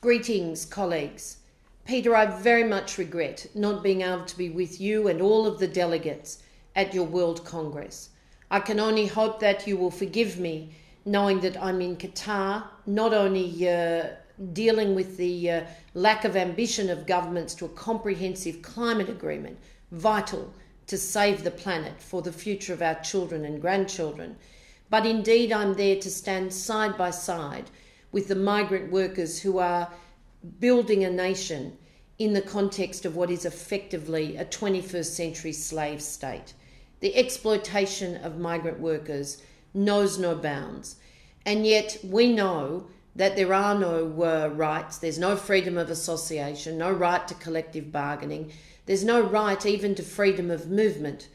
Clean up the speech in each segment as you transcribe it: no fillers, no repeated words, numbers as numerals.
Greetings, colleagues. Peter, I very much regret not being able to be with you and all of the delegates at your World Congress. I can only hope that you will forgive me, knowing that I'm in Qatar, not only dealing with the lack of ambition of governments to a comprehensive climate agreement, vital to save the planet for the future of our children and grandchildren, but indeed I'm there to stand side by side with the migrant workers who are building a nation in the context of what is effectively a 21st century slave state. The exploitation of migrant workers knows no bounds, and yet we know that there are no rights, there's no freedom of association, no right to collective bargaining, there's no right even to freedom of movement.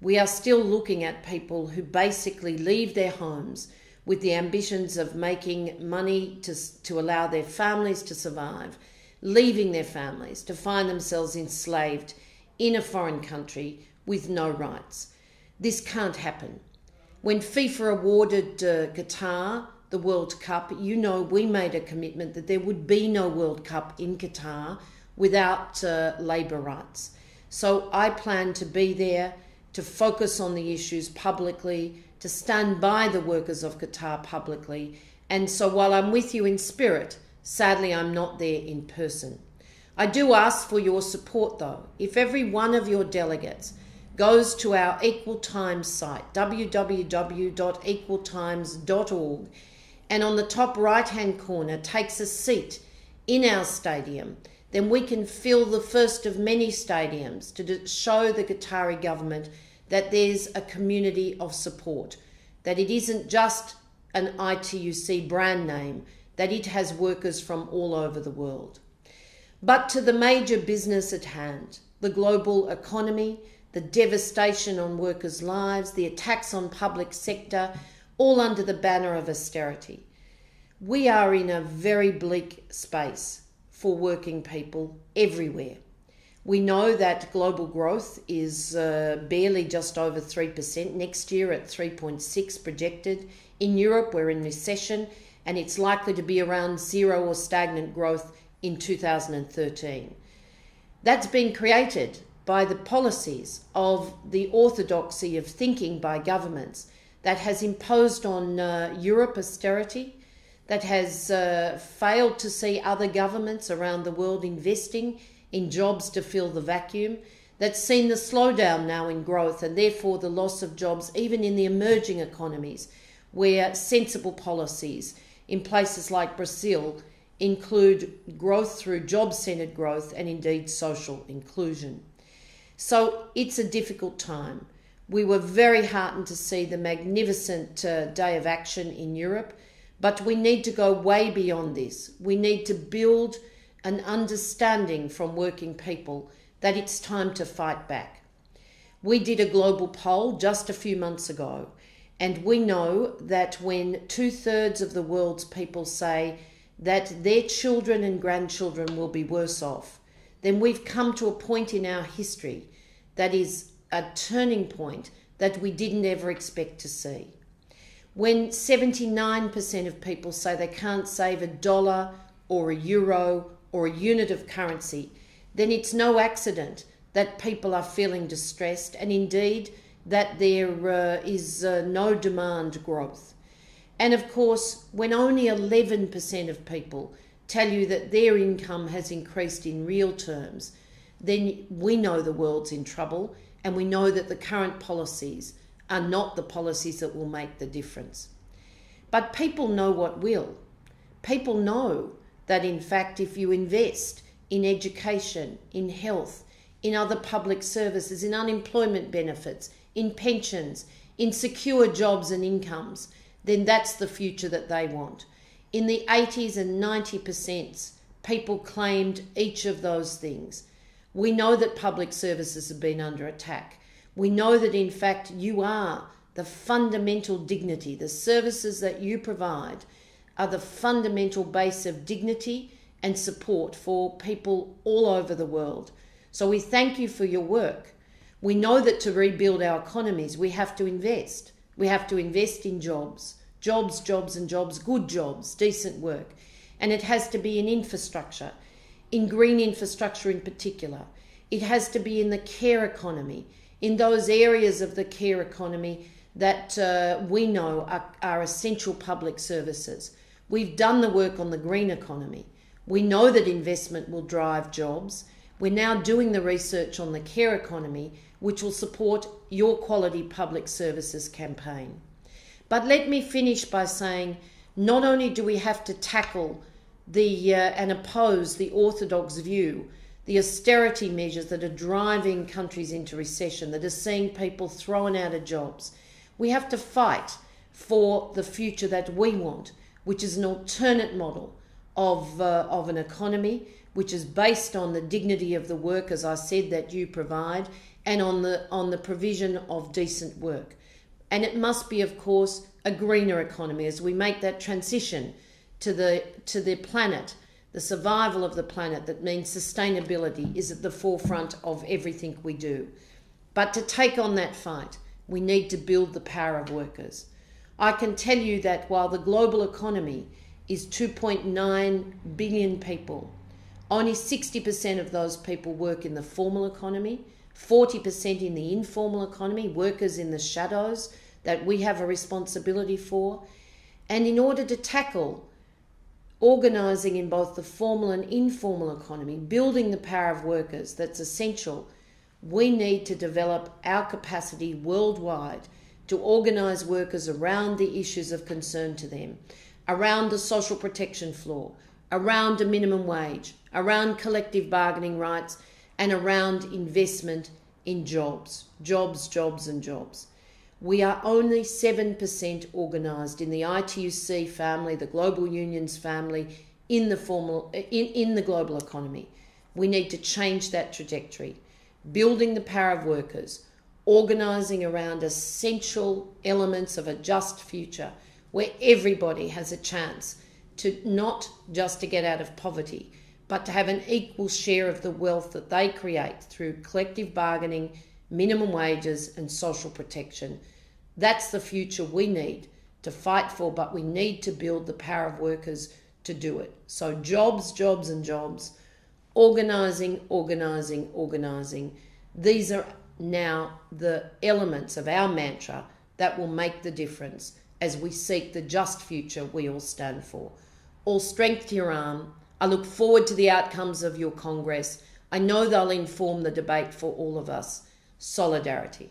We are still looking at people who basically leave their homes with the ambitions of making money to allow their families to survive, leaving their families to find themselves enslaved in a foreign country with no rights. This can't happen. When FIFA awarded Qatar the World Cup, you know we made a commitment that there would be no World Cup in Qatar without labour rights. So I plan to be there to focus on the issues publicly, to stand by the workers of Qatar publicly. And so while I'm with you in spirit, sadly I'm not there in person. I do ask for your support though. If every one of your delegates goes to our Equal Times site, www.equaltimes.org, and on the top right-hand corner takes a seat in our stadium, then we can fill the first of many stadiums to show the Qatari government that there's a community of support, that it isn't just an ITUC brand name, that it has workers from all over the world. But to the major business at hand, the global economy, the devastation on workers' lives, the attacks on public sector, all under the banner of austerity. We are in a very bleak space for working people everywhere. We know that global growth is barely just over 3%, next year at 3.6 projected. In Europe, we're in recession, and it's likely to be around zero or stagnant growth in 2013. That's been created by the policies of the orthodoxy of thinking by governments that has imposed on Europe austerity, that has failed to see other governments around the world investing in jobs to fill the vacuum, that's seen the slowdown now in growth and therefore the loss of jobs even in the emerging economies, where sensible policies in places like Brazil include growth through job-centred growth and indeed social inclusion. So it's a difficult time. We were very heartened to see the magnificent day of action in Europe, but we need to go way beyond this. We need to build an understanding from working people that it's time to fight back. We did a global poll just a few months ago, and we know that when 2/3 of the world's people say that their children and grandchildren will be worse off, then we've come to a point in our history that is a turning point that we didn't ever expect to see. When 79% of people say they can't save $1 or €1 or a unit of currency, then it's no accident that people are feeling distressed and indeed that there is no demand growth. And of course, when only 11% of people tell you that their income has increased in real terms, then we know the world's in trouble and we know that the current policies are not the policies that will make the difference. But people know what will. People know that in fact if you invest in education, in health, in other public services, in unemployment benefits, in pensions, in secure jobs and incomes, then that's the future that they want. In the 80s and 90%, people claimed each of those things. We know that public services have been under attack. We know that in fact you are the fundamental dignity. The services that you provide are the fundamental base of dignity and support for people all over the world. So we thank you for your work. We know that to rebuild our economies, we have to invest. We have to invest in jobs, jobs, jobs and jobs, good jobs, decent work. And it has to be in infrastructure, in green infrastructure in particular. It has to be in the care economy, in those areas of the care economy that we know are essential public services. We've done the work on the green economy. We know that investment will drive jobs. We're now doing the research on the care economy, which will support your quality public services campaign. But let me finish by saying, not only do we have to tackle and oppose the orthodox view, the austerity measures that are driving countries into recession, that are seeing people thrown out of jobs, we have to fight for the future that we want, which is an alternate model of an economy, which is based on the dignity of the work, as I said, that you provide, and on the provision of decent work. And it must be, of course, a greener economy as we make that transition to the planet, the survival of the planet. That means sustainability is at the forefront of everything we do. But to take on that fight, we need to build the power of workers. I can tell you that while the global economy is 2.9 billion people, only 60% of those people work in the formal economy, 40% in the informal economy, workers in the shadows that we have a responsibility for. And in order to tackle organising in both the formal and informal economy, building the power of workers that's essential, we need to develop our capacity worldwide to organise workers around the issues of concern to them, around the social protection floor, around a minimum wage, around collective bargaining rights, and around investment in jobs, jobs, jobs and jobs. We are only 7% organised in the ITUC family, the global unions family, in the global economy. We need to change that trajectory, building the power of workers, organising around essential elements of a just future where everybody has a chance to not just to get out of poverty, but to have an equal share of the wealth that they create through collective bargaining, minimum wages and social protection. That's the future we need to fight for, but we need to build the power of workers to do it. So jobs, jobs and jobs, organising, organising, organising. These are now the elements of our mantra that will make the difference as we seek the just future we all stand for. All strength to your arm. I look forward to the outcomes of your Congress. I know they'll inform the debate for all of us. Solidarity.